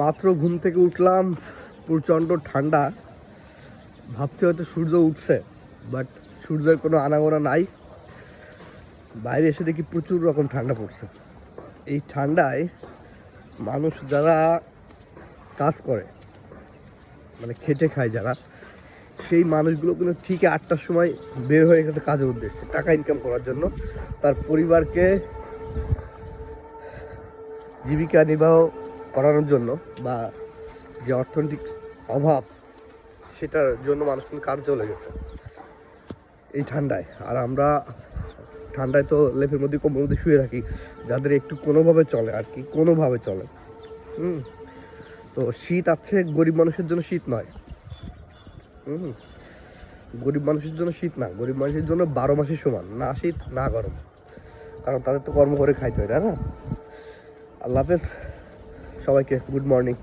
মাত্র ঘুম থেকে উঠলাম, প্রচণ্ড ঠান্ডা। ভাবছি হয়তো সূর্য উঠছে, বাট সূর্যের কোনো আনাগোনা নাই। বাইরে এসে দেখি প্রচুর রকম ঠান্ডা পড়ছে। এই ঠান্ডায় মানুষ যারা কাজ করে, মানে খেটে খায় যারা, সেই মানুষগুলো কিন্তু ঠিক 8টার সময় বের হয়ে গেছে কাজের উদ্দেশ্যে, টাকা ইনকাম করার জন্য, তার পরিবারকে জীবিকা নির্বাহ করানোর জন্য, বা যে অর্থনৈতিক অভাব সেটার জন্য মানুষ কিন্তু কাজ চলে গেছে এই ঠান্ডায়। আর আমরা ঠান্ডায় তো লেপের মধ্যে কম্বলের মধ্যে শুয়ে থাকি, যাদের একটু কোনোভাবে চলে আর কি, কোনোভাবে চলে। তো শীত আছে, গরিব মানুষের জন্য শীত নয়। গরিব মানুষের জন্য শীত না, গরিব মানুষের জন্য 12 মাসই সমান, না শীত না গরম, কারণ তাদের তো কর্ম করে খাইতে হয়, তাই না? আল্লাহ হাফেজ সবাইকে, গুড মর্নিং।